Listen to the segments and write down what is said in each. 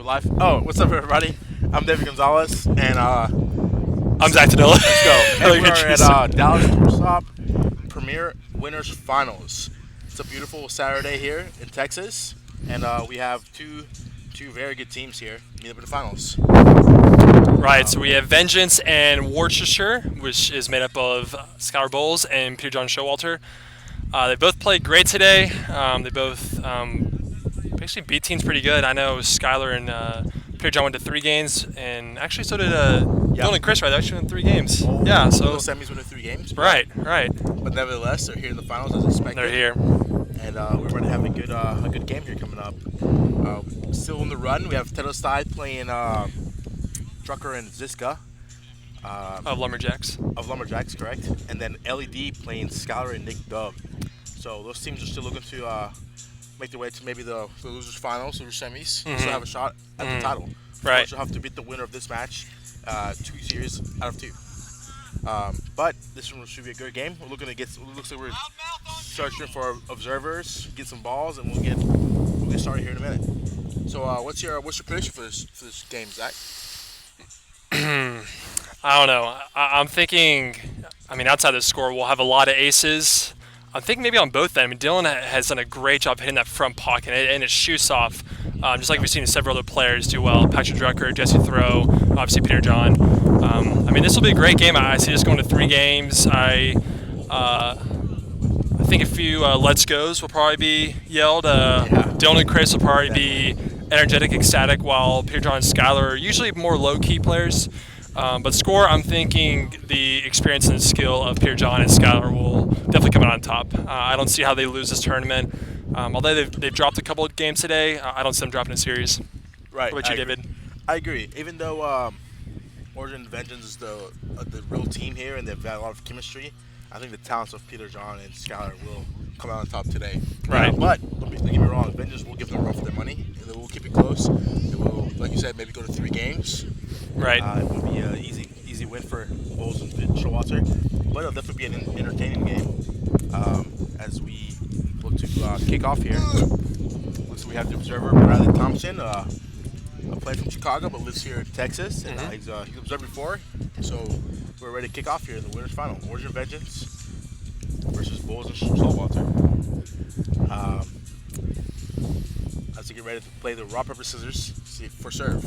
live. Oh, what's up, everybody? I'm David Gonzalez, and I'm Zach Tadilla. let's go. And we're at Dallas Tour Stop Premier Winners Finals. It's a beautiful Saturday here in Texas, and we have two very good teams here meet up in the finals. Right, so we have Vengeance and Worcestershire, which is made up of Skylar Bowles and Peter John Showalter. They both played great today. They both basically beat teams pretty good. I know Skylar and Peter John went to 3 games, and actually so did Dylan and Chris, right? They actually won 3 games. Oh, yeah, so the semis went to 3 games. Right. But nevertheless, they're here in the finals as expected. They're here. And we're going to have a good game here coming up. Still in the run, we have Tedoside playing Drucker and Ziska. Of Lumberjacks. Of Lumberjacks, correct. And then LED playing Skylar and Nick Dub. So those teams are still looking to make their way to maybe the losers finals, loser semis, so have a shot at the title. Right. Of course, you'll have to beat the winner of this match 2 series out of 2. But this one should be a good game. We're looking to get. It looks like we're searching for observers, get some balls, and we'll get started here in a minute. So, what's your prediction for this game, Zach? I don't know. I'm thinking. I mean, outside the score, we'll have a lot of aces. I'm thinking maybe on both ends. I mean, Dylan has done a great job hitting that front pocket, and it shoots off, just like we've seen several other players do well. Patrick Drucker, Jesse Throw, obviously Peter John. I mean, this will be a great game. I see this going to 3 games. I think a few let's goes will probably be yelled. Dylan and Chris will probably be energetic, ecstatic, while Peter John and Skylar are usually more low-key players. But score, I'm thinking the experience and skill of Peter John and Skylar will definitely come out on top. I don't see how they lose this tournament. Although they've dropped a couple of games today, I don't see them dropping a series. Right. What about you, David? I agree. Even though Origin Vengeance is the real team here and they've got a lot of chemistry, I think the talents of Peter John and Skylar will come out on top today. Right. But don't get me wrong, Vengeance will give them a run for their money. They will keep it close. They will, like you said, maybe go to 3 games. Right. It will be an easy win for Bowles and Showalter, but it'll definitely be an entertaining game as we look to kick off here. Looks like we have the observer Bradley Thompson, a player from Chicago but lives here in Texas, and he's observed before, so we're ready to kick off here in the winners final. Origin Vengeance versus Bowles and Showalter. As we get ready to play the rock, paper, scissors for serve.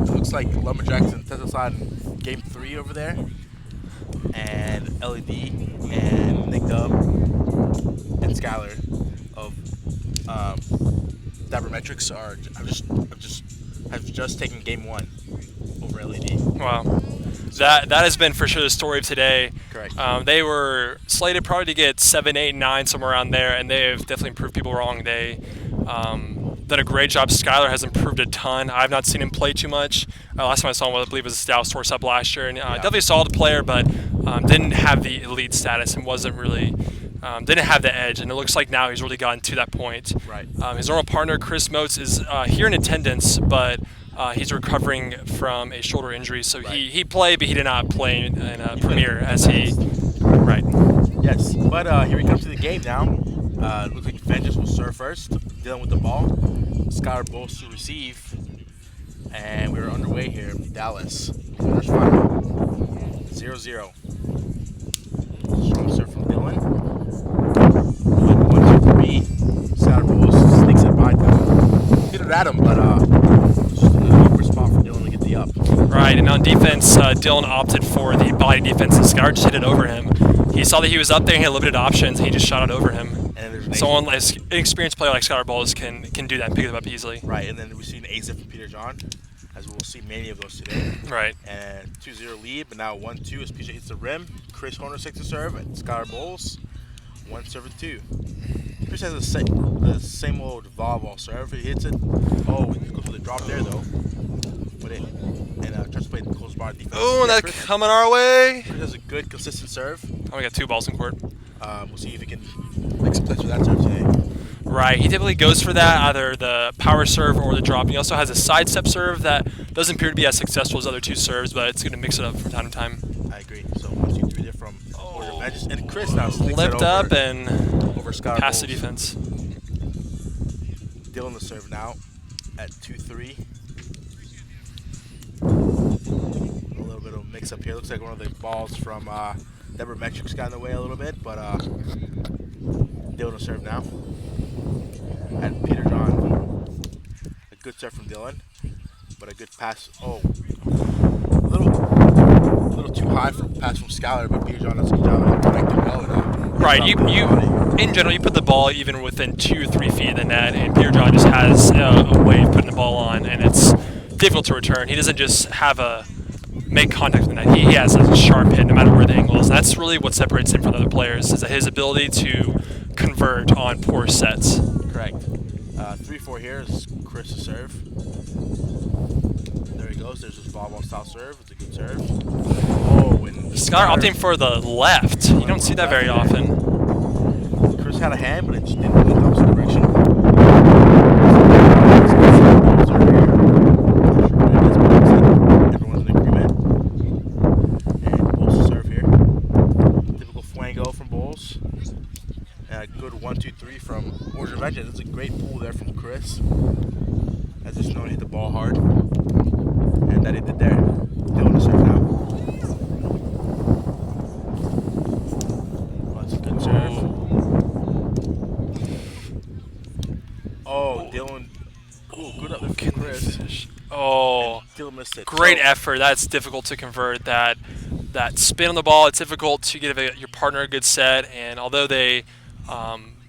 It looks like Lumberjacks and Tedoside in game 3 over there, and LED and Nick Dub and Skylar of Diabermetrics have just taken game 1 over LED. Wow. That has been for sure the story of today. Correct. They were slated probably to get 7, 8, 9, somewhere around there, and they have definitely proved people wrong. They done a great job. Skylar has improved a ton. I've not seen him play too much. Last time I saw him, I believe, was Dallas Tour Stop last year, and definitely a solid player, but didn't have the elite status and wasn't really didn't have the edge. And it looks like now he's really gotten to that point. Right. His normal partner, Chris Motes, is here in attendance, but he's recovering from a shoulder injury, so he played, but he did not play in Premier as he. Right. Yes, but here we come to the game now. Looks like Vengeance will serve first, dealing with the ball. Skylar Bowles to receive, and we're underway here in Dallas. Winners final, 0-0. Strong serve from Dylan. 1-2-3. Skylar Bowles sneaks it by Dylan. Hit it at him, but just an awkward spot for Dylan to get the up. Right, and on defense, Dylan opted for the body defense, and Skylar just hit it over him. He saw that he was up there, he had limited options, and he just shot it over him. Someone like an experienced player like Skylar Bowles can do that and pick it up easily. Right, and then we've seen an ace from Peter John, as we will see many of those today. Right. And 2-0 lead, but now 1-2 as PJ hits the rim. Chris Horner takes the serve, and Skylar Bowles 1-2. Chris has the same old volleyball serve. He hits it. Oh, he goes for the drop there though. But tries to play the close bar defense. Oh, and that's coming our way. Chris has a good, consistent serve. Oh, we got 2 balls in court. We'll see if he can make some plays with that serve today. Right, he typically goes for that, either the power serve or the drop. He also has a sidestep serve that doesn't appear to be as successful as other 2 serves, but it's going to mix it up from time to time. I agree. So 1, 2, 3 there from Origin Vengeance, and Chris now sneaks Lipped up and over Skylar past the Bowles. defense. Dylan the serve now, at 2-3. A little bit of a mix up here. Looks like one of the balls from Deborah Metrics got in the way a little bit, but Dylan will serve now. And Peter John, a good serve from Dylan, but a good pass. Oh, a little too high for pass from Skylar, but Peter John does a good job of connecting well enough. Right, you in general, you put the ball even within 2 or 3 feet of the net, and Peter John just has a way of putting the ball on, and it's difficult to return. He doesn't just have a make contact with the net. He has a sharp hit no matter where the angle is. That's really what separates him from other players, is his ability to convert on poor sets. Correct. 3-4 here is Chris to serve. There he goes. There's his volleyball style serve. It's a good serve. Oh, and Skylar opting for the left. You don't see that very often. Chris had a hand, but it just didn't go in the opposite direction. Everyone's in agreement. And Bowles to serve here. Typical Fuego from Bowles. And a good 1-2-3 from Worcestershire. That's a great pull there from Chris. As just known to hit the ball hard. And that he did there. Dylan to serve now. Oh, that's a good serve. Oh, Dylan. Oh, good up there from Chris. Oh, Dylan missed it. great So, effort. That's difficult to convert. That spin on the ball, it's difficult to give your partner a good set. And although they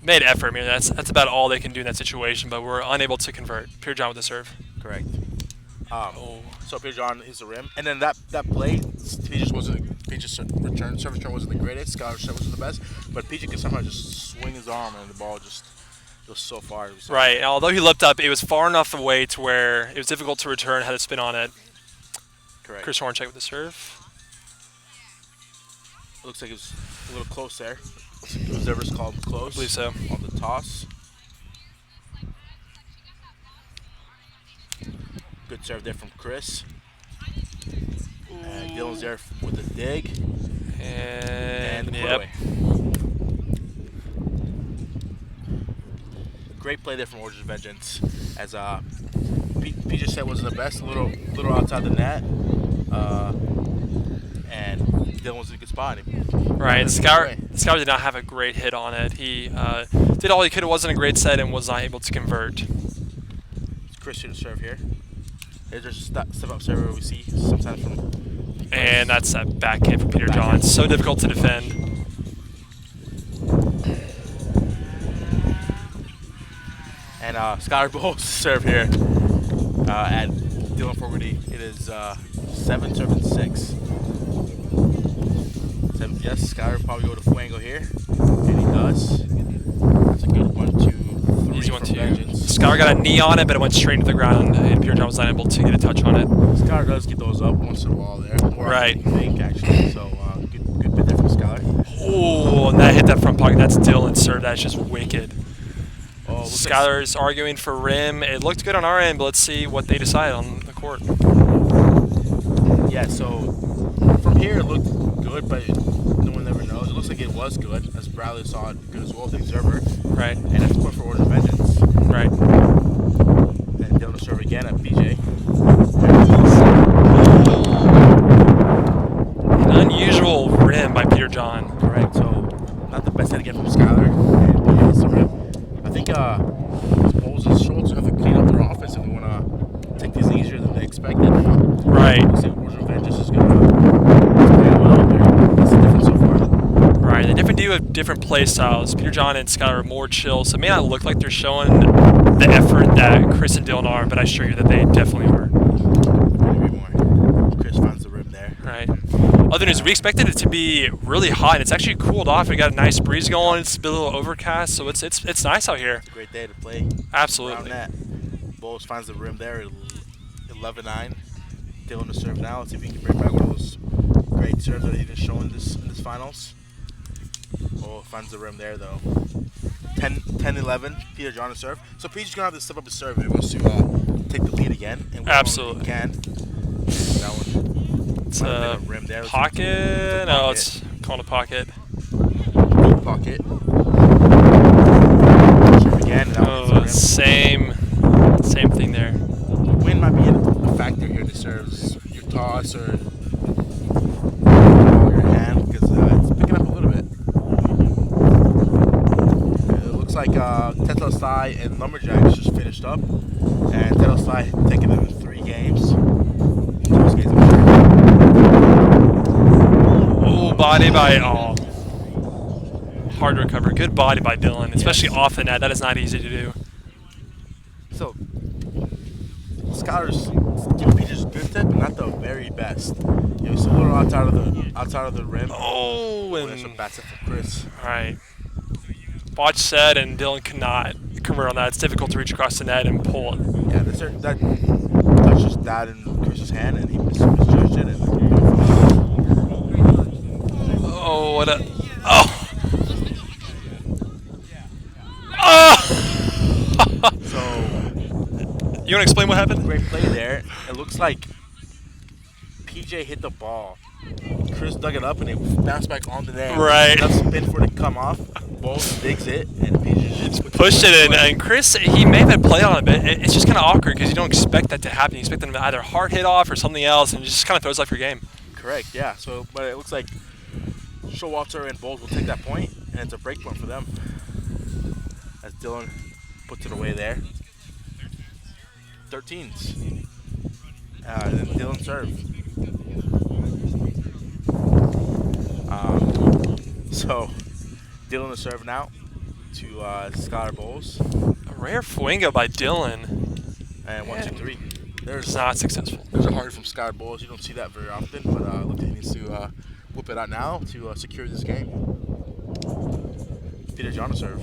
made effort, I mean, that's about all they can do in that situation. But we're unable to convert. Peter John with the serve. Correct. So Peter John is the rim, and then that play, Peach's service return wasn't the greatest. Skylar's serve wasn't the best, but Peach could somehow just swing his arm and the ball just goes so far. Right. And although he leapt up, it was far enough away to where it was difficult to return. Had to spin on it. Correct. Chris Horncheck with the serve. It looks like it was a little close there. Observers called it close. I believe so. On the toss. Good serve there from Chris. And Dylan's there with a dig. And the put yep. away. Great play there from Origin Vengeance. As Pete just said wasn't the best, a little outside the net. And Dylan was in a good spot. Right, Skylar did not have a great hit on it. He did all he could. It wasn't a great set and was not able to convert. It's Chris to serve here. There's a step-up server we see sometimes from. And that's a backhand from Peter John. It's so difficult to defend. And Skylar Bowles to serve here at Dylan Fogarty. It is 7-6. Yes, Skylar will probably go to Fuego here, and he does. That's a good 1-2-3. Easy 1-2. Skylar got a knee on it, but it went straight into the ground, and Peter John was not able to get a touch on it. Skylar does get those up once in a while there. More right. than you think, actually. So good bit there from Skylar. Oh, and that hit that front pocket. That's Dylan's serve. That's just wicked. Oh, Skylar's arguing for rim. It looked good on our end, but let's see what they decide on the court. Yeah, so from here it looked good, but no one ever knows. It looks like it was good, as Bradley saw it good as well, the observer. Right. And it's point for Order of Vengeance. Right. And Dylan to serve again at BJ. An unusual rim by Peter John. Correct. So not the best head again from Skylar. And BJ hits the rim. I think Bowles and Schultz have to clean up their offense if we want to take these easier than they expected. Right. Looks like Order of Vengeance is going to play well there. That's the difference so far. Right. They definitely do have different play styles. Peter John and Skylar are more chill, so it may not look like they're showing the effort that Chris and Dylan are, but I assure you that they definitely are. Couldn't agree more. Chris finds the rim there. Right. Other news, we expected it to be really hot, and it's actually cooled off. We got a nice breeze going. It's a little overcast, so it's nice out here. It's a great day to play. Absolutely. Around that. Bowles finds the rim there at 11-9. Dylan to serve now. Let's see if he can bring back one of those great serves that he didn't show in this finals. Oh, finds the rim there though. 10-11. Peter John to serve. So Peter's gonna have to step up his serve if he wants to take the lead again. And absolutely. He can. That one. It's a rim there. pocket. No, it's called a pocket. Deep pocket. Serve again. And that one's the rim. Same thing there. closer your hand because it's picking up a little bit. It looks like Tetelestai and Lumberjacks just finished up, and Tetelestai taking them in 3 games. Oh, body by hard to recover. Good body by Dylan, especially off the net. That is not easy to do. So, Scholar's giving Peaches good tip, but not the very best. It was a little outside of the rim. Oh, and That's a bad set for Chris. all right. Botch set, and Dylan cannot convert on that. It's difficult to reach across the net and pull it. Yeah, that touches that in Chris's hand, and he misjudged it. Oh, what a... Oh! Oh! So, you want to explain what happened? great play there. It looks like PJ hit the ball. Chris dug it up, and it bounced back on the net. Right. Enough spin for it to come off. Bowles digs it, and PJ just Pushed it in, and Chris, he may have had played on it, but it's just kind of awkward because you don't expect that to happen. You expect them to either hard hit off or something else, and it just kind of throws off your game. Correct, yeah. So, but it looks like Showalter and Bowles will take that point, and it's a break point for them. As Dylan puts it away there. 13s. And then Dylan serve. So, Dylan is serving out to Scholar Bowles. A rare Fuengo by Dylan. And 1, 2, 3. It's not successful. There's a hard from Scholar Bowles. You don't see that very often, but looks like he needs to whip it out now to secure this game. Peter John to serve.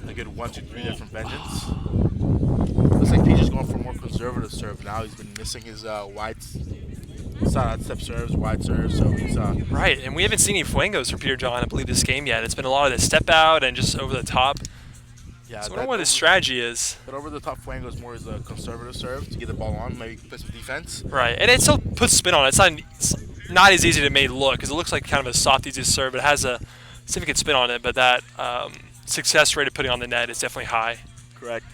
A good 1, 2, 3 there from Vengeance. Looks like Peter's going for a more conservative serve now. He's been missing his wide side step serves, wide serves, so he's right, and we haven't seen any Fuengos for Peter John, I believe, this game yet. It's been a lot of the step out and just over the top. Yeah, so I wonder what his strategy is. But over the top Fuengo is more as a conservative serve to get the ball on, maybe play some defense. Right, and it still puts spin on it. It's not as easy to make look because it looks like kind of a soft, easy serve. It has a significant spin on it, but that success rate of putting on the net is definitely high. Correct.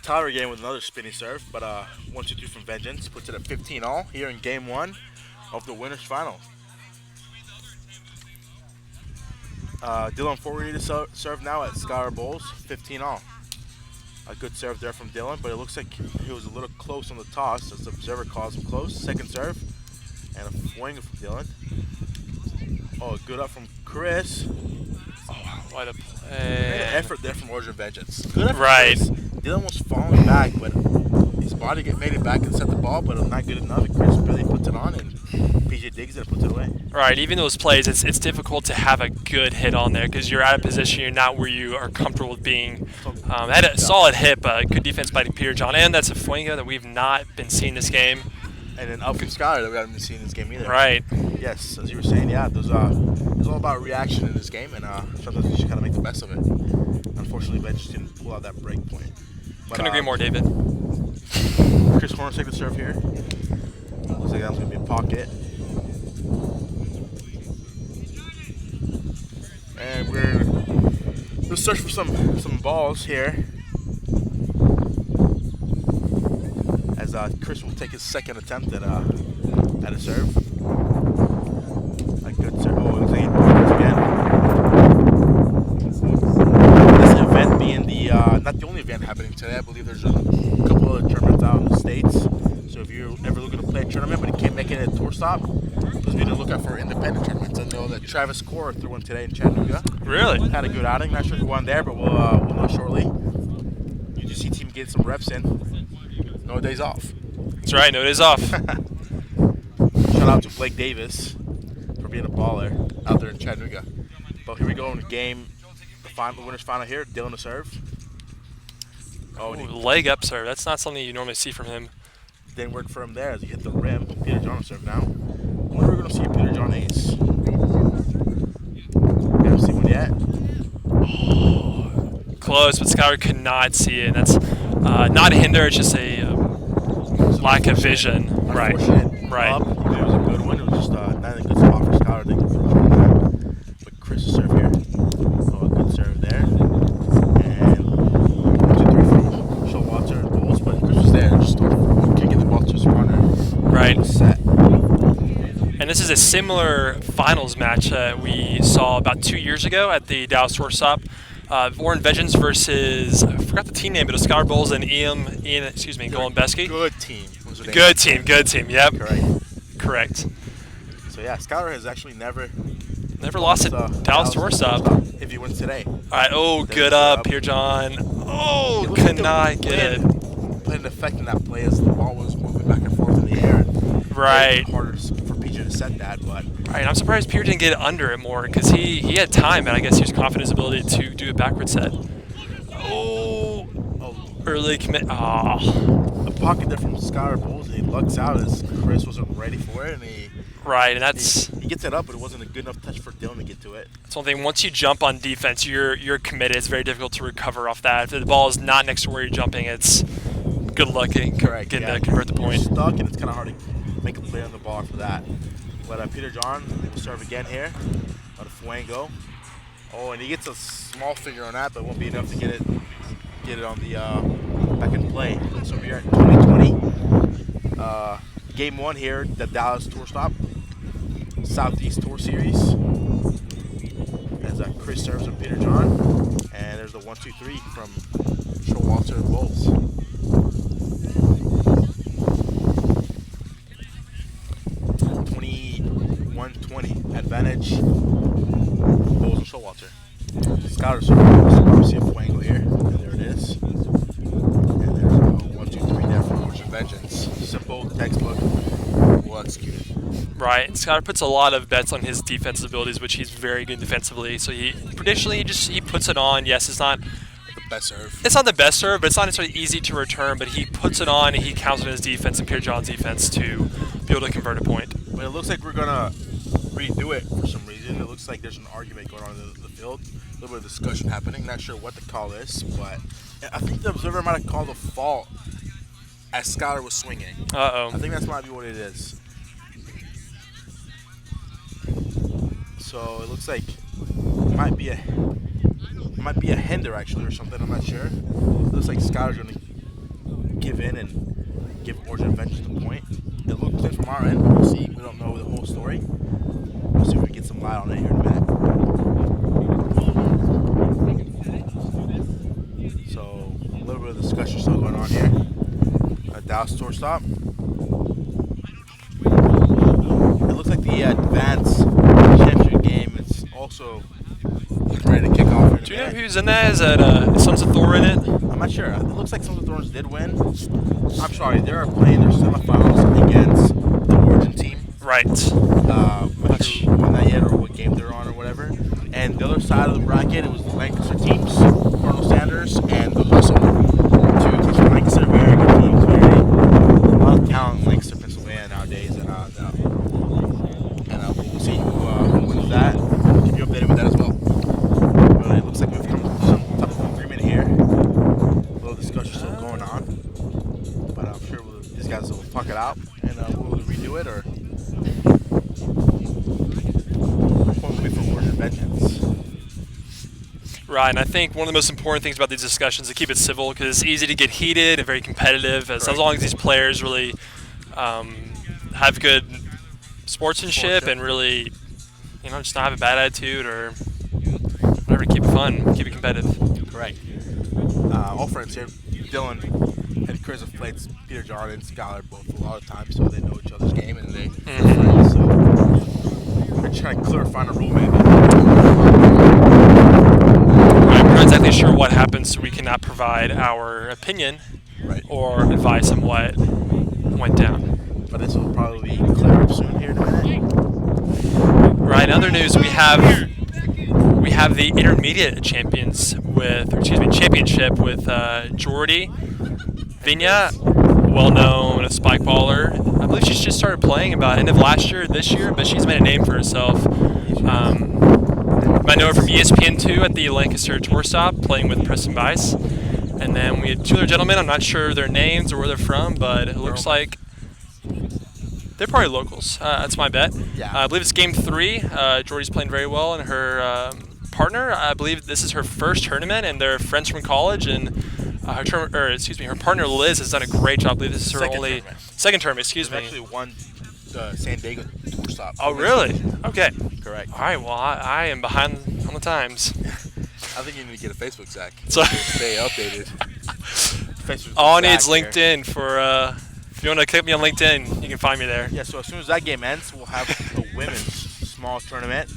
Tyler again with another spinning serve, but 1, 2, 3 from Vengeance puts it at 15 all here in game 1 of the winners final. Dylan forward to serve now at Scholar Bowles, 15 all. A good serve there from Dylan, but it looks like he was a little close on the toss as the observer calls him close. Second serve, and a Fuengo from Dylan. Oh, good up from Chris. Oh, what a play. Made an effort there from Origin Vengeance. Good effort. Right. Chris. Dylan was falling back, but his body made it back and set the ball, but it was not good enough. And Chris really puts it on, and PJ digs it and puts it away. Right, even those plays, it's difficult to have a good hit on there because you're out of position, you're not where you are comfortable with being. Had a solid hit, but good defense by Peter John, and that's a Fuengo that we've not been seeing this game. And then up from Scholar that we haven't been seeing this game either. Right. Yes, as you were saying, yeah, it's all about reaction in this game, and sometimes you just gotta make the best of it. Unfortunately, Ben just didn't pull out that break point. But, Couldn't agree more, David. Chris Horner take the serve here. Looks like that was gonna be a pocket. And we'll search for some balls here. As Chris will take his second attempt at a serve. A good serve. Oh, it was again. This event being not the only event happening today. I believe there's a couple other tournaments out in the States. So if you're ever looking to play a tournament but you can't make it at a tour stop, just be to look out for independent tournaments. I know that Travis Core threw one today in Chattanooga. Really? Had a good outing. Not sure who won there, but we'll know shortly. UGC team getting some reps in. No days off. That's right, no days off. Shout out to Blake Davis for being a baller out there in Chattanooga. But here we go in the game, the winners final here. Dylan to serve. Oh, Ooh, leg up serve. That's not something you normally see from him. Didn't work for him there as he hit the rim. Peter John to serve now. I wonder if we're going to see a Peter John ace. We haven't seen one yet. Oh, close, but Skyler could not see it. That's not a hinder, it's just a lack of vision. Right. Right. Up. It was a good one. It was just not a good spot for Skyler to get the But Chris serve here. Oh, a good serve there. And 1, 2, 3 from Showalter and Bowles, but Chris was there. Just set. And this is a similar finals match that we saw about 2 years ago at the Dallas Shortstop. Warren Vengeance versus, I forgot the team name, but it was Skylar Bowles and Ian Golembeski. Good team. Good team, yep. Correct. So yeah, Skylar has actually never lost at Dallas Shortstop. If he wins today. All right, good up, Pierre John. Oh, could not get it. Played an effect in that play as the ball was moving back and forth in the air. Right. Harder for PJ to set that, but. Right, I'm surprised Pierre didn't get it under it more because he had time, and I guess he was confident in his ability to do a backward set. Oh, early commit. A pocket there from Skylar Bowles, and he lucks out as Chris wasn't ready for it, and he gets it up, but it wasn't a good enough touch for Dylan to get to it. That's one thing. Once you jump on defense, you're committed. It's very difficult to recover off that. If the ball is not next to where you're jumping, it's good luck getting to convert the point. You're stuck, and it's kind of hard to make a play on the ball for that. But Peter John will serve again here. Out of Fuego. Oh, and he gets a small figure on that, but won't be enough to get it on the back in play. So we're at 2020. Game 1 here, the Dallas Tour Stop. Southeast Tour Series. As Chris serves with Peter John. And there's the 1-2-3 from Showalter and Bowles. 21-20. Advantage. Bowles and Showalter. Skylar serves obviously a Fuego here. And there it is. And there's a 1-2-3 there from Ocean Vengeance. Simple, textbook, well executed. Right, Skylar puts a lot of bets on his defensive abilities, which he's very good defensively. So he puts it on. Yes, it's not the best serve. It's not the best serve, but it's not necessarily easy to return. But he puts it on, and he counts on his defense and Pierre John's defense to be able to convert a point. But it looks like we're gonna redo it for some reason. It looks like there's an argument going on in the field, a little bit of discussion happening. Not sure what the call is, but I think the observer might have called a fault as Skylar was swinging. Uh-oh. I think that might be what it is. So it looks like it might be a hinder actually or something. I'm not sure. It looks like Skylar's gonna give in and give Origin Vengeance the point. It looked clean from our end. We'll see. We don't know the whole story. We'll see if we can get some light on it here in a minute. So a little bit of discussion still going on here. Dallas Tour Stop. It looks like the Advance Championship game is also ready to kick off. Do you know who's in that? Is that Sons of Thor in it? I'm not sure. It looks like Sons of Thorns did win. I'm sorry, they are playing their semifinals against the Origin team. Right. I'm not sure who won that yet or what game they're on or whatever. And the other side of the bracket, it was the Lancaster teams, Colonel Sanders and the Hustle. Two teams from Lancaster, very good teams. A lot of talent in Lancaster, Pennsylvania nowadays. And we'll see who wins that. We'll keep you updated with that as well. But it looks like we've come to some type of agreement here. A little discussion still going on. But I'm sure these guys will talk it out and we'll redo it or point will be for Origin Vengeance. Right, and I think one of the most important things about these discussions is to keep it civil because it's easy to get heated and very competitive. As long as these players really have good sportsmanship and really, just not have a bad attitude or whatever, keep it fun, keep it competitive. Correct. All friends here. Dylan and Chris have played Peter John and Skylar both a lot of times, so they know each other's game and they're friends. So we're trying to clarify the rule maybe. We're not exactly sure what happened, so we cannot provide our opinion or advice on what went down. But this will probably be clear up soon here in a minute. Right. In other news, we have the intermediate championship with Jordy Vigna, well-known Spikeballer. I believe she's just started playing about end of last year, this year, but she's made a name for herself. I know her from ESPN2 at the Lancaster Tour Stop, playing with Preston Bice. And then we had two other gentlemen. I'm not sure their names or where they're from, but it looks like they're probably locals. That's my bet. Yeah. I believe it's game 3. Jordy's playing very well, and her partner, I believe this is her first tournament, and they're friends from college. And her partner Liz has done a great job. I believe this is her second tournament. Excuse me. Actually, one San Diego tour stop. Oh, really? Okay. Correct. All right. Well, I am behind on the times. I think you need to get a Facebook, Zach. So Stay updated. Facebook's all I need Zach is here. LinkedIn for. If you want to click me on LinkedIn, you can find me there. Yeah, so as soon as that game ends, we'll have the women's small tournament.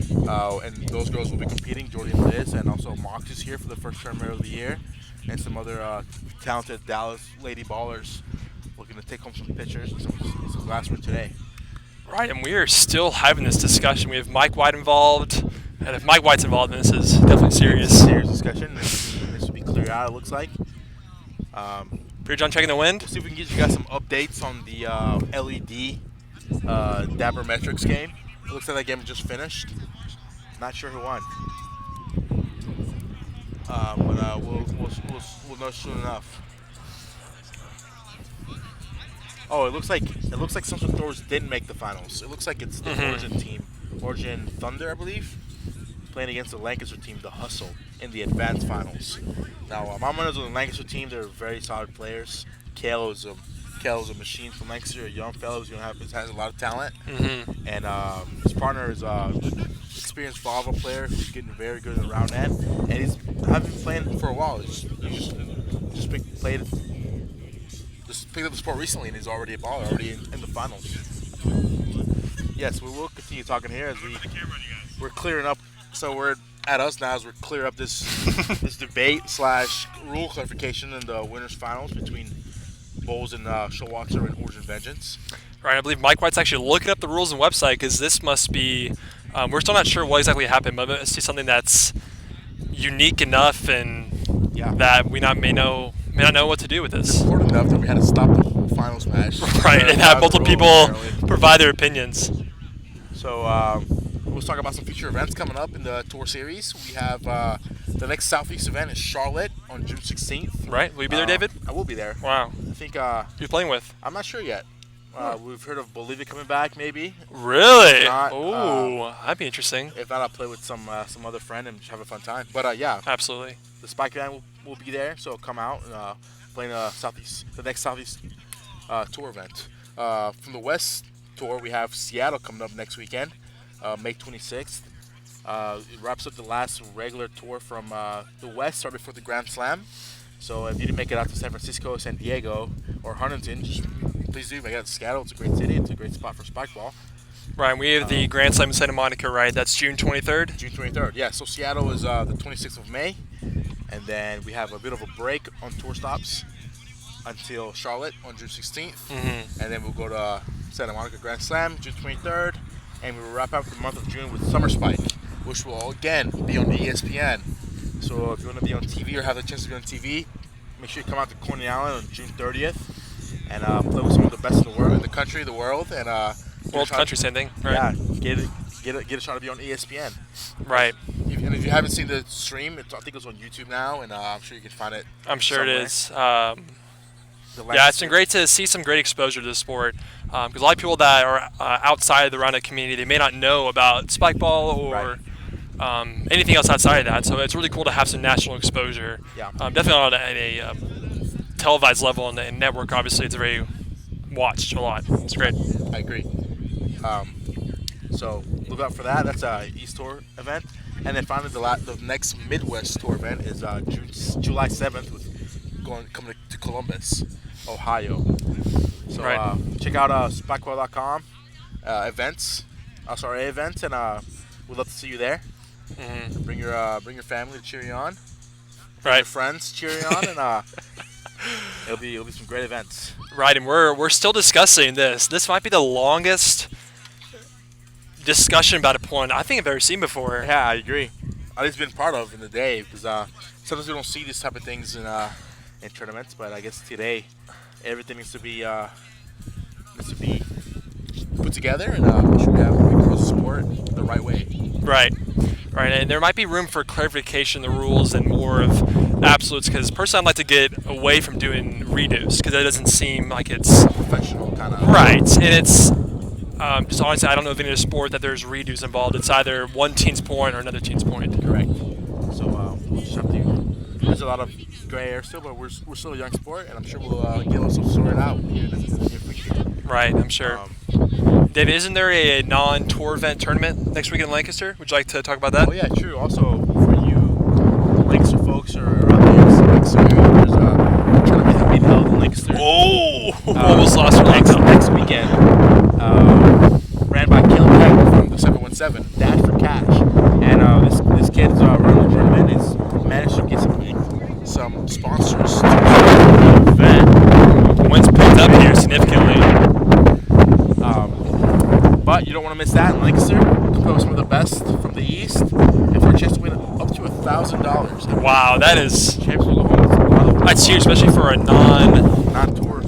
And those girls will be competing, Jordy and Liz, and also Mox is here for the first tournament of the year. And some other talented Dallas lady ballers looking to take home some pictures and some glassware today. Right, and we are still having this discussion. We have Mike White involved, and if Mike White's involved, then this is definitely serious. Serious discussion. This will be cleared out, it looks like. Peter John checking the wind. We'll see if we can get you guys some updates on the LED Dabbermetrics game. It looks like that game just finished. Not sure who won. But we'll know soon enough. Oh, it looks like Sunset Thor's didn't make the finals. It looks like it's the Origin team, Origin Thunder, I believe, playing against the Lancaster team, the Hustle, in the advanced finals. Now, my runners on the Lancaster team, they're very solid players. Kale's a machine from Lancaster, a young fellow who has a lot of talent, and his partner is experienced volleyball player who's getting very good around net, and he's been playing for a while. He picked up the sport recently, and he's already a baller, already in the finals. Yes, we will continue talking here as we're clearing up. So we're at us now as we're clear up this this debate / rule clarification in the winners finals between Bowls and Showalter and Origin Vengeance. Right, I believe Mike White's actually looking up the rules and website because this must be. We're still not sure what exactly happened, but it must be something that's unique enough and that we may not know what to do with this. Important enough that we had to stop the whole finals match. Right, and have multiple people provide their opinions. So we'll talk about some future events coming up in the tour series. We have the next Southeast event is Charlotte on June 16th. Right, will you be there, David? I will be there. Wow. I think. Who you playing with? I'm not sure yet. We've heard of Bolivia coming back, maybe. Really? Not, ooh, that'd be interesting. If not, I'll play with some other friend and just have a fun time. But yeah, absolutely. The Spikeball will be there, so come out and play in the next Southeast tour event. From the West tour, we have Seattle coming up next weekend, May 26th. It wraps up the last regular tour from the West, started before the Grand Slam. So if you didn't make it out to San Francisco, San Diego, or Huntington, please do make it out to Seattle. It's a great city. It's a great spot for Spikeball. Right, we have the Grand Slam in Santa Monica, right? That's June 23rd? June 23rd, yeah. So Seattle is the 26th of May. And then we have a bit of a break on tour stops until Charlotte on June 16th. And then we'll go to Santa Monica Grand Slam, June 23rd. And we will wrap up the month of June with Summer Spike, which will, again, be on the ESPN. So if you want to be on TV or have the chance to be on TV, make sure you come out to Coney Island on June 30th and play with some of the best in the world, in the country, the world, and world, country, same thing. Right. Yeah, get a shot to be on ESPN. Right. And if you haven't seen the stream, I think it's on YouTube now, and I'm sure you can find it. I'm sure somewhere. it is. Yeah, it's been great to see some great exposure to the sport because a lot of people that are outside of the roundnet community, they may not know about Spikeball or anything else outside of that. So it's really cool to have some national exposure. Yeah. Definitely on a televised level and the network. Obviously, it's very watched a lot. It's great. I agree. So look out for that. That's a East Tour event, and then finally the next Midwest Tour event is July 7th coming to Columbus, Ohio. So check out Spikeball.com events, events, and we'd love to see you there. Bring your family to cheer you on. Bring your friends to cheer you on, and it'll be some great events. Right, and we're still discussing this. This might be the longest discussion about a point I think I've ever seen before. Yeah, I agree. At least been part of in the day because sometimes we don't see these type of things in tournaments, but I guess today everything needs to be put together and make sure we grow the sport the right way. Right, and there might be room for clarification of the rules and more of absolutes because personally I'd like to get away from doing redos because that doesn't seem like it's professional kind of. Right, and it's just honestly I don't know of any other sport that there's redos involved. It's either one team's point or another team's point. Correct. So just have to. There's a lot of gray area still, but we're still a young sport, and I'm sure we'll get ourselves sorted out here in the near future. Right, I'm sure. David, isn't there a non-tour event tournament next week in Lancaster? Would you like to talk about that? Oh yeah, true. Also, for you Lancaster folks or around the Lancaster area, there's a tournament being held in Lancaster. Oh! Almost lost our laptop. Next weekend. Ran by Caleb Heck from the 717, Dash for Cash. And this kid's running the tournament. Has managed to get some sponsors to the event. Wins picked up here significantly. But you don't want to miss that in Lancaster. Compete with some of the best from the East, and for a chance to win up to $1,000. Wow, that is. Champs will go home. That's huge, especially for a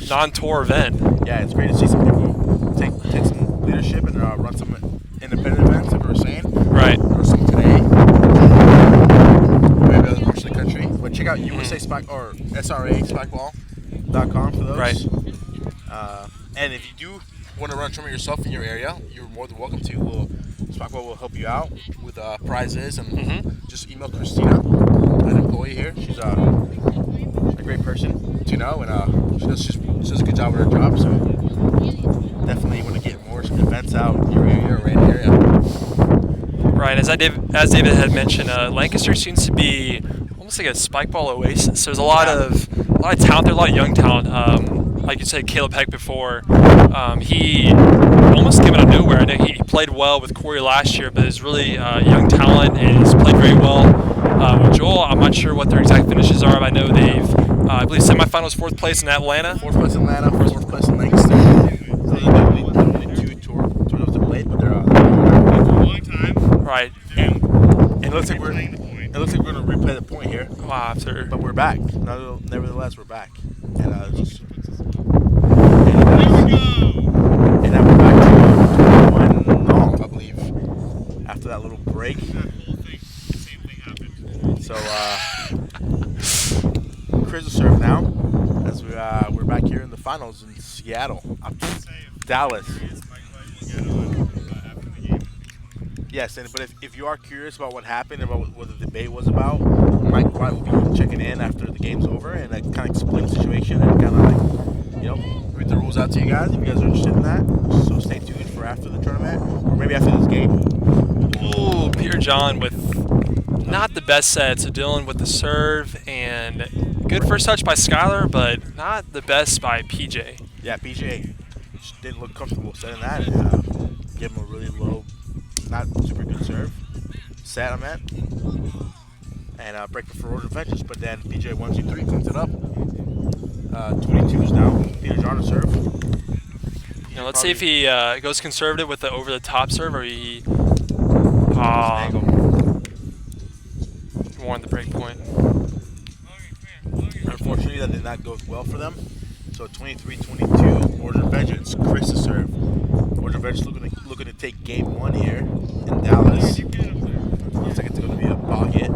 non-tour event. Yeah, it's great to see some people take some leadership and run some independent events, like we were saying. Right. There were some today, maybe other parts of the country. But check out USA Spike or SRA Spikeball.com for those. Right. And if you do want to run a tournament yourself in your area, you're more than welcome to. Spikeball will help you out with prizes, and just email Christina, an employee here. She's a great person to know, and she does a good job with her job. So definitely want to get more events out in your area or in the area. Right. As David had mentioned, Lancaster seems to be almost like a Spikeball oasis. There's a lot of talent there, a lot of young talent. Like you said, Caleb Heck before, he almost came out of nowhere. I know he played well with Corey last year, but is really young talent and has played very well with Joel. I'm not sure what their exact finishes are, but I know they've, I believe, semifinals, 4th place in Atlanta. 4th place in Atlanta, 4th place in Lancaster. They're only 2 tours to play, but they're a long time. Right. And it looks like we're going to replay the point here. Wow, after. But we're back. Nevertheless, we're back. And then we're back to 21-0, I believe, after that little break. So, Chris will serve now, as we're back here in the finals in Seattle, Dallas. Yes, but if you are curious about what happened, about what the debate was about, Mike White will be checking in after the game's over, and kind of explain the situation and kind of read the rules out to you guys if you guys are interested in that. So stay tuned for after the tournament, or maybe after this game. Ooh, Peter John with not the best set. So Dylan with the serve, and good first touch by Skylar, but not the best by PJ. Yeah, PJ just didn't look comfortable setting that, and give him a really low, not super good serve. Set, I meant. And break for order advantage, but then PJ 1, 2, 3 cleans it up. 22s now. Peter John to serve. Now let's see if he goes conservative with the over-the-top serve, or he more on the break point. Unfortunately, that did not go well for them. So 23-22, Order of Vengeance, Chris to serve. Order of Vengeance looking to take game 1 here in Dallas. Looks like it's going to be a ball hit.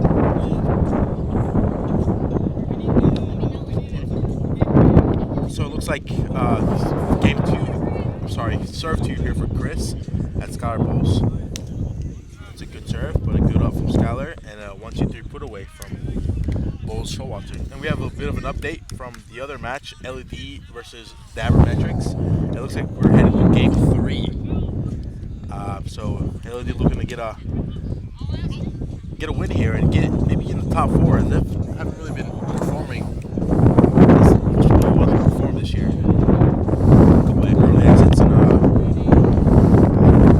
So it looks like serve 2 here for Chris at Skylar Bowles. It's a good serve, but a good up from Skylar, and a 1, 2, 3 put away from Bowles Showalter. And we have a bit of an update from the other match, LED versus Dabermetrics. It looks like we're headed to game 3. So LED looking to get a win here and get maybe in the top 4, as if haven't really been performing. Really wasn't performed this year. A couple of early exits in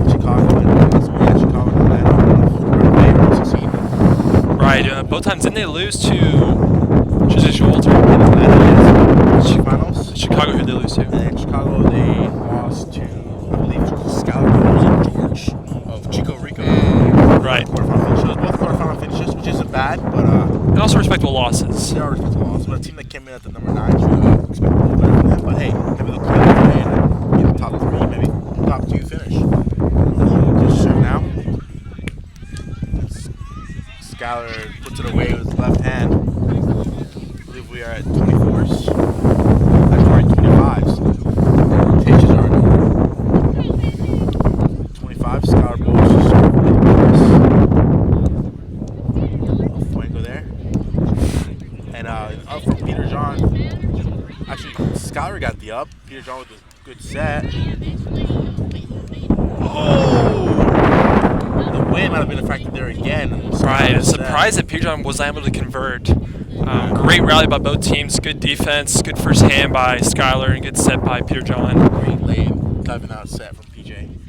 Chicago and Chicago and Atlanta. Right. Both times didn't they lose to Showalter? In Atlanta, yes. Finals. Chicago, who did they lose to? And in Chicago, they lost to, I believe, Skylar Bowles and George of Chico Rico. Right. Quarterfinal finishes, both quarterfinal finishes, which isn't bad, but and also respectable losses. They are respectable losses, but a team that came in at the number 9 should have expected a little better from them. But hey, maybe they'll play that today and top 3, maybe top 2 finish. Just serve now. Skylar puts it away with his left hand. I believe we are at 24s. Sorry, 25s. Rotations are in order. 25, Skylar Bowles just Fuego there. And up from Peter John. Actually, Skylar got the up. Peter John with a good set. Oh! The wind might have been affected there again. Right. Surprised that Pedron was able to convert. Great rally by both teams. Good defense. Good first hand by Skylar and good set by Peter John. Great lane, diving out set from PJ.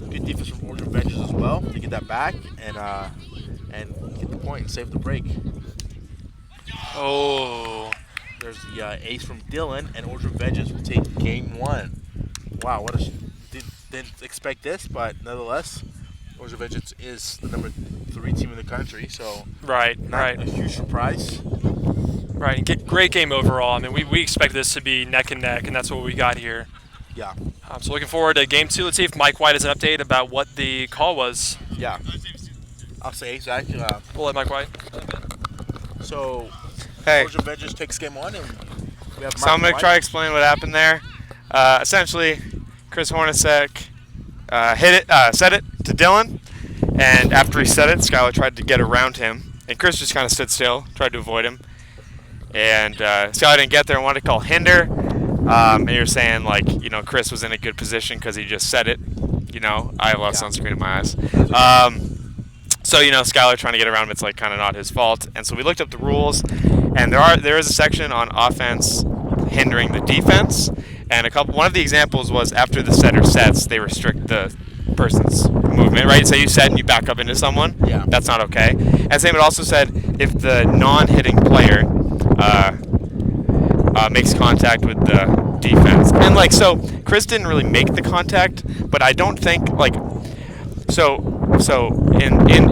Good defense from Origin Vengeance as well to get that back and get the point and save the break. Oh. There's the ace from Dylan, and Origin Vengeance will take game 1. Wow, what a didn't expect this, but nonetheless, Origin Vengeance is the number 3 team in the country, so not a huge surprise. Right, and great game overall. I mean, we expected this to be neck and neck, and that's what we got here. Yeah. So looking forward to game 2. Let's see if Mike White has an update about what the call was. Yeah. I'll say, Zach. We'll let Mike White. So, hey. Origin Vengeance takes game 1, and we have Mike So I'm going to White. try to explain what happened there. Essentially, Chris Hornacek set it to Dylan, and after he set it, Skylar tried to get around him, and Chris just kind of stood still, tried to avoid him. And Skylar didn't get there and wanted to call hinder. And you're saying, like, Chris was in a good position because he just said it. I have a lot of sunscreen in my eyes. So, Skylar trying to get around him, it's like kind of not his fault. And so we looked up the rules, and there is a section on offense hindering the defense. And one of the examples was after the setter sets, they restrict the person's movement, right? So you set and you back up into someone. Yeah. That's not okay. And same, it also said if the non-hitting player makes contact with the defense. And so Chris didn't really make the contact, but I don't think in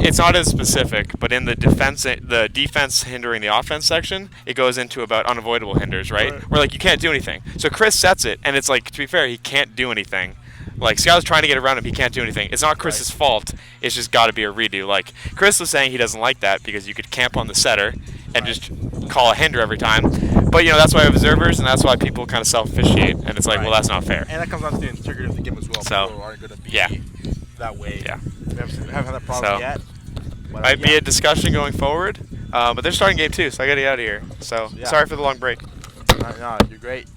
it's not as specific, but in the defense hindering the offense section, it goes into about unavoidable hinders, right? Where you can't do anything. So Chris sets it, and it's to be fair, he can't do anything. Skylar's trying to get around him, he can't do anything. It's not Chris's fault. It's just got to be a redo. Chris was saying he doesn't like that because you could camp on the setter and just call a hinder every time. But that's why we have observers, and that's why people kind of self-officiate, and it's well, that's not fair. And that comes down to the integrity of the game as well. So, people aren't going to be that way. Yeah. We haven't had that problem yet. But, might be a discussion going forward, but they're starting game 2, so I got to get out of here. So, sorry for the long break. No, you're great.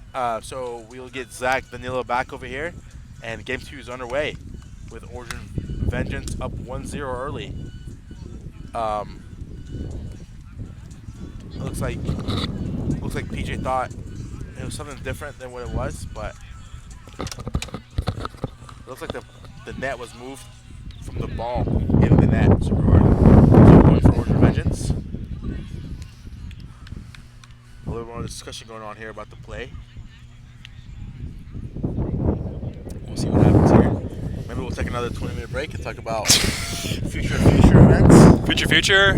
So we'll get Zach Danilo back over here, and game 2 is underway with Origin Vengeance up 1-0 early. Looks like PJ thought it was something different than what it was, but it looks like the net was moved from the ball into the net. So we're going for Origin Vengeance. A little more discussion going on here about the play. We'll see what happens here. Maybe we'll take another 20-minute break and talk about future events. Future.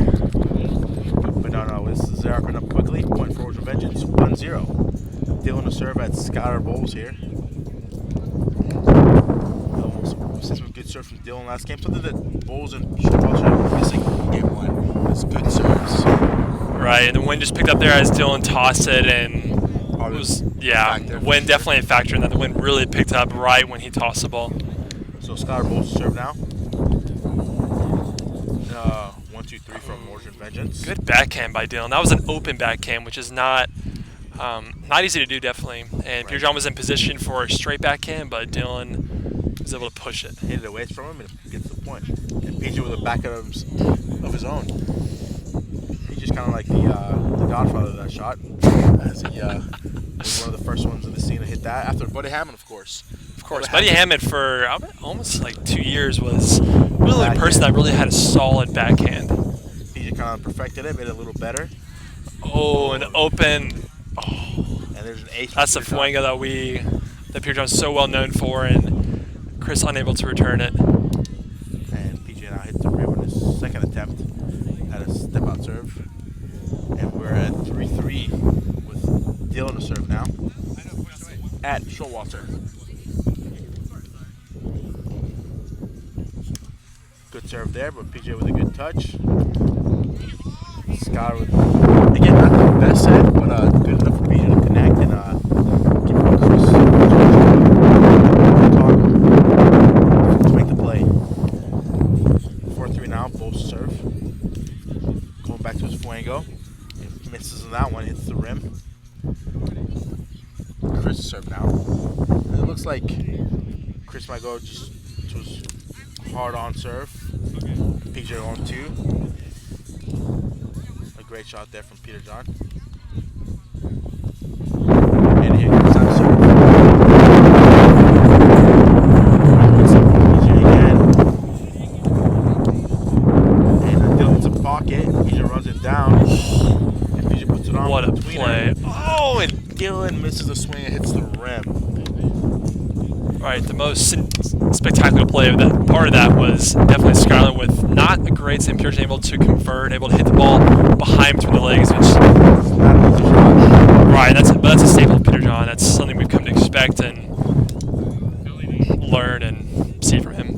But no, this is wrapping up quickly. Point for Origin Vengeance, 1-0. Dylan to serve at Skylar Bowles here. Some good serve from Dylan last game. Something that Bowles and Showalter were missing in game 1. It's good serves. Right, and the wind just picked up there as Dylan tossed it, and it was wind definitely a factor in that. The wind really picked up right when he tossed the ball. So Skylar Bowles to serve now. 1-2-3 from Origin Vengeance. Good backhand by Dylan. That was an open backhand, which is not easy to do, definitely. And Peter John was in position for a straight backhand, but Dylan was able to push it. Hit it away from him and gets the point. And PJ with a backhand of his own. He's just kind of like the godfather of that shot, as he was one of the first ones in the scene to hit that after Buddy Hammond, of course. Buddy Hammond for almost 2 years was really the person that really had a solid backhand. PJ kind of perfected it, made it a little better. Oh, an open. Oh, and there's an ace. That's the fuenga that Peter John's so well known for, and Chris unable to return it. And PJ now hits the rim on his second attempt at a step out serve. And we're at 3-3 with Dylan to serve now at Showalter. Good serve there, but PJ with a good touch. Scott with, again, not the best set, but good enough for PJ to connect and give Chris to make the play. 4-3 now, both serve. Going back to his fuengo. He misses on that one, hits the rim. Chris serve now. And it looks like Chris might go just to his Hard on serve. PJ on 2. A great shot there from Peter John. And here comes that serve. PJ again. And Dylan's a pocket. PJ runs it down. And PJ puts it on. What a between play. her. Oh, and Dylan misses a swing and hits the rim. right, the most spectacular play of that part of that was definitely Skylar with not a great St. Peter's able to convert, able to hit the ball behind between the legs, which right, that's a staple of Peter John. That's something we've come to expect and learn and see from him.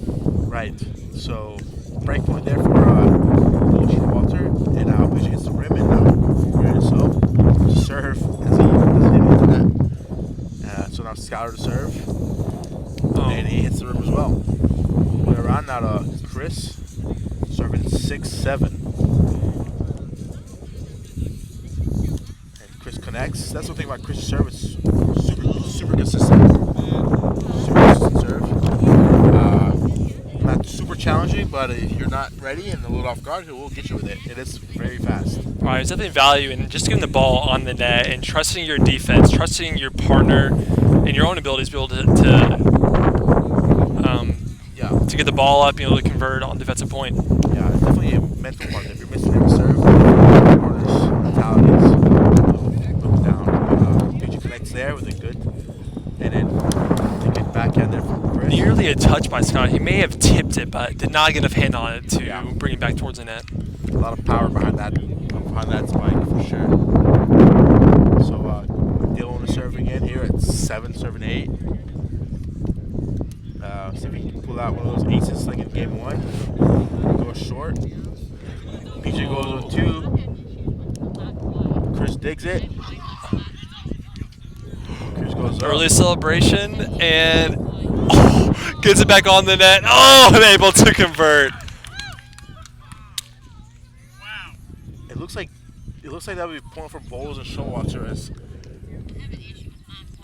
Right. So break point there for Walter, and now PJ hits the rim, and now ready to serve as he doesn't even hit the net. So now Skylar to serve. And he hits the rim as well. Moving around now to Chris, serving 6-7. And Chris connects. That's the thing about Chris' service. Super consistent. Super consistent serve. Not super challenging, but if you're not ready and a little off guard, he will get you with it. It is very fast. Right, there's definitely value in just getting the ball on the net and trusting your defense, trusting your partner, and your own abilities to be able to get the ball up, being able to convert on defensive point. Yeah, it's definitely a mental part. If you're missing every serve, partner's mentality goes down. PJ connects there with a good, and then take it backhand there from Chris. Nearly a touch by Scott. He may have tipped it, but did not get enough hand on it to bring it back towards the net. A lot of power behind that spike for sure. So Dylan is serving in here at 7, serving 8. See if he can pull out one of those aces like in game 1. Goes short. PJ goes on 2. Chris digs it. Chris goes up. Early celebration and gets it back on the net. Oh, and able to convert. Wow. It looks like that would be point for Bowles and Showalter as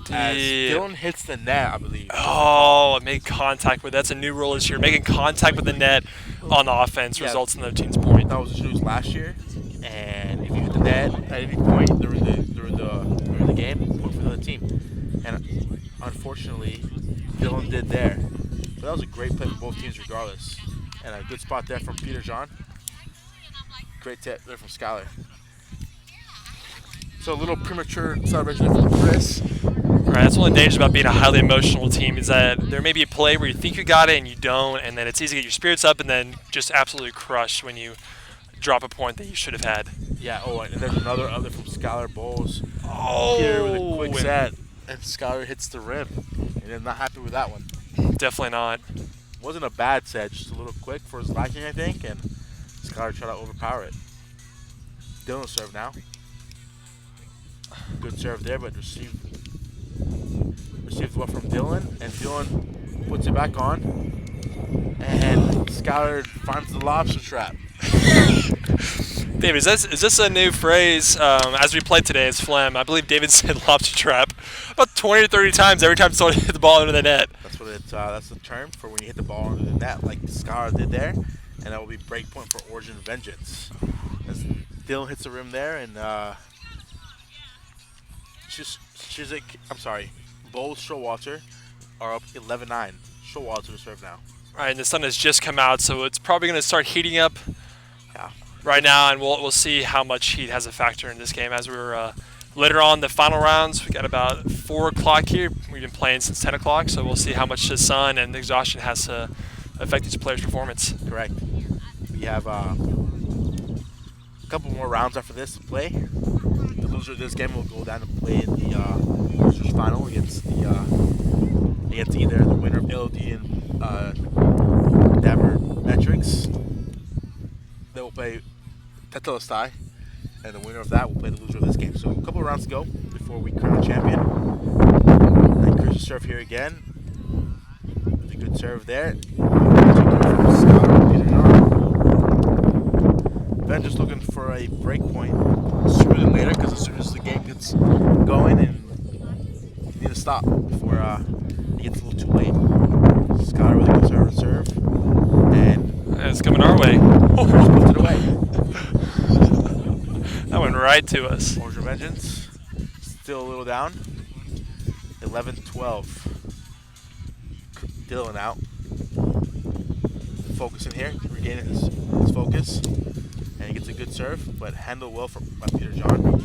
Dylan hits the net, I believe. Oh, it made contact with. That's a new rule this year. Making contact with the net on offense results in the team's point. That was introduced last year, and if you hit the net at any point during the game, point for the other team. And unfortunately, Dylan did there. But that was a great play for both teams, regardless. And a good spot there from Peter John. Great tip there from Skylar. So a little premature celebration from Chris. Right, that's one of the dangers about being a highly emotional team is that there may be a play where you think you got it and you don't, and then it's easy to get your spirits up and then just absolutely crushed when you drop a point that you should have had. Yeah, and there's another from Skylar Bowles. Oh! Here with a quick set, and Skylar hits the rim. And I'm not happy with that one. Definitely not. Wasn't a bad set, just a little quick for his liking, I think, and Skylar tried to overpower it. Dylan serve now. Good serve there, but received well from Dylan, and Dylan puts it back on, and Skylar finds the lobster trap. David, is this a new phrase? As we played today as Phlegm, I believe David said lobster trap about 20 or 30 times every time someone hit the ball into the net. That's what that's the term for when you hit the ball into the net, like Skylar did there, and that will be break point for Origin Vengeance. As Dylan hits the rim there, and Bowles Showalter are up 11-9. Showalter to serve now. All right, and the sun has just come out, so it's probably going to start heating up Yeah. right now, and we'll see how much heat has a factor in this game. As we're later on the final rounds, we got about 4 o'clock here. We've been playing since 10 o'clock, so we'll see how much the sun and the exhaustion has to affect each player's performance. Correct. We have a couple more rounds after this to play. The loser of this game will go down to play in the losers final against either the winner of LOD and Dabber Metrics. They will play Tetelestai, and the winner of that will play the loser of this game. So a couple of rounds to go before we crown a champion. And Chris will serve here again. With a good serve there. Ben just looking for a break point sooner than later, because as soon as the game gets going, and you need to stop before it gets a little too late. Skylar with a conservative serve. And It's coming our way. puts it away. That went right to us. Orange Vengeance. Still a little down. 11-12. Dylan out. Focusing here, regaining his focus. And he gets a good serve, but handled well by Peter John.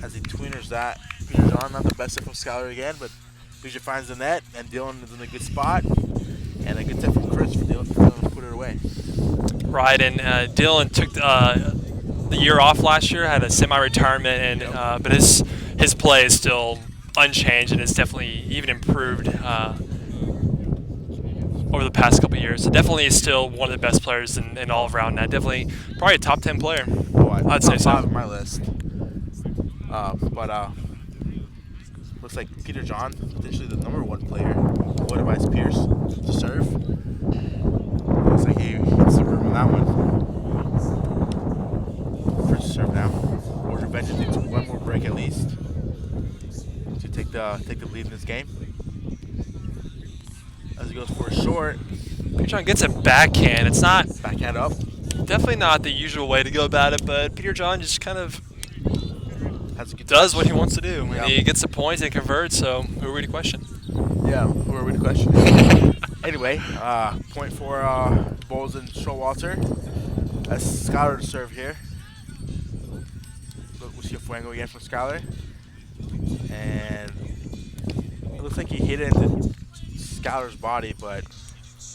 As he tweeners that, Peter John, not the best set from Skylar again, but Peter finds the net, and Dylan is in a good spot. And a good set from Chris for Dylan to put it away. Right, and Dylan took the year off last year, had a semi-retirement, and but his play is still unchanged, and it's definitely even improved over the past couple of years. So definitely is still one of the best players in all of round net. Definitely probably a top 10 player. Oh, I'd say so. Top 5 on my list. But looks like Peter John, potentially the #1 player, would advise Pierce to serve. Looks like he hits the room on that one. First serve now. Order Vengeance needs one more break at least to take the lead in this game. As he goes for a short. Peter John gets a backhand. It's not Backhand up. definitely not the usual way to go about it, but Peter John just kind of Has a good does touch. what he wants to do. Yeah. And he gets the points and converts, so who are we to question? Yeah, who are we to question? Anyway, point for Bowles and Showalter. That's Skylar to serve here. Look, we'll see a Fuego again from Skylar. And it looks like he hit it into Skylar's body, but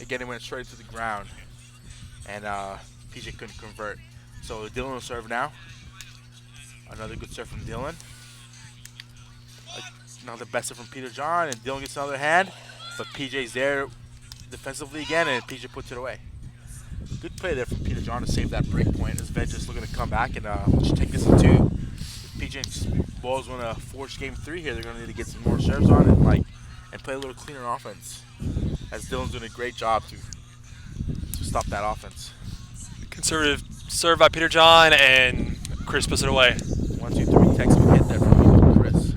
again, it went straight to the ground. And PJ couldn't convert. So Dylan will serve now. Another good serve from Dylan. Another best serve from Peter John, and Dylan gets another hand. But PJ's there defensively again, and PJ puts it away. Good play there from Peter John to save that break point. As Vengeance looking to come back and just take this in 2. If PJ and Bowles want to force game 3 here, they're going to need to get some more serves on it, and play a little cleaner offense. As Dylan's doing a great job to stop that offense. Conservative serve by Peter John, and Chris puts it away. 1, 2, 3 textbook hit there from Chris.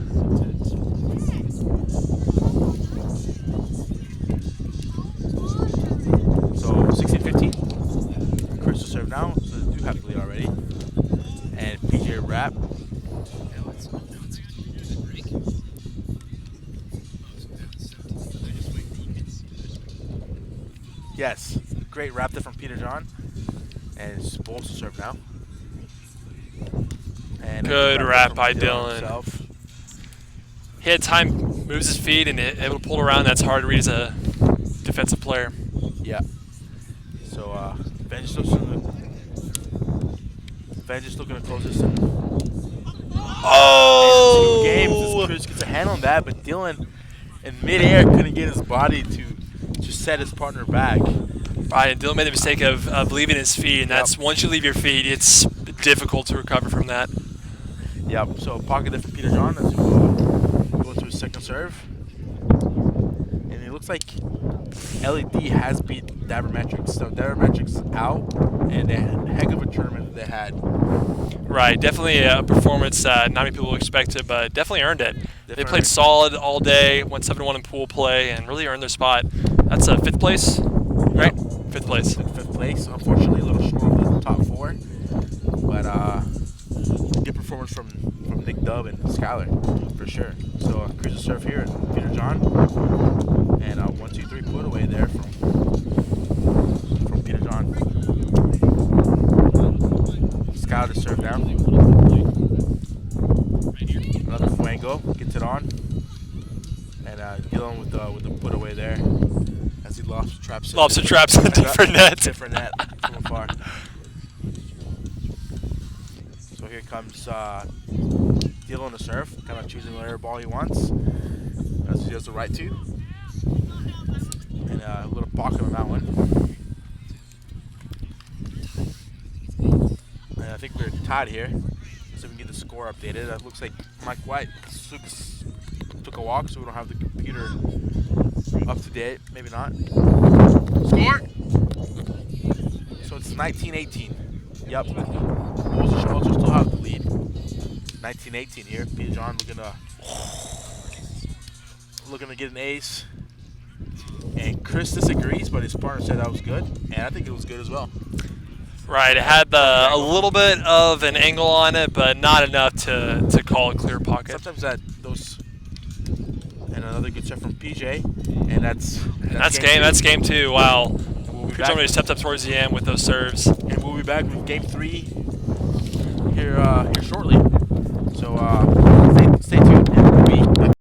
So 16-15. Chris will serve now, so they do have the lead already. And PJ wrap. Yes, great wrap there from Peter John. And it's Bowles to serve now. And Good wrap from by Dylan. himself. He had time, moves his feet, and able to pull around. That's hard to read as a defensive player. Yeah. So Vengeance looking to close this in. Oh! 2 games. Chris gets a hand on that, but Dylan in midair couldn't get his body to set his partner back. Right, and Dylan made the mistake of leaving his feet, and that's once you leave your feet, it's difficult to recover from that. Yep. So pocket there for Peter John as he go to his second serve, and it looks like LED has beat Dabermetrics. So Dabermetrics out, and they had a heck of a tournament they had. Right, definitely a performance that not many people expected, but definitely earned it. They played solid all day, went 7-1 in pool play, and really earned their spot. That's a 5th place, right? Yep. 5th place. 5th place. Unfortunately, a little short of the top 4, but good performance from Nick Dub and Skylar for sure. So Chris will serve here, and Peter John, and 1, 2, 3 put away there from Peter John. Skylar to serve now. Another Fuego gets it on, and Dylan with the put away there as he lobster traps. Lobster traps in a different net. Different net from afar. So here comes Dylan to serve, kind of choosing whatever ball he wants, as he has the right to. And a little pocket on that one. And I think we're tied here, so we can get the score updated. It looks like Mike White took a walk, so we don't have the computer up to date. Maybe not. Score! So it's 19-18. Yep. Bowles and Schmalzer still have the lead. 19-18 here. Peter John looking to looking to get an ace. And Chris disagrees, but his partner said that was good, and I think it was good as well. Right, it had a little bit of an angle on it, but not enough to call a clear pocket. Sometimes those. And another good set from PJ, and that's game. That's game 2. Wow. We'll be Somebody stepped up towards the end with those serves. And we'll be back with game 3 here shortly. So stay tuned.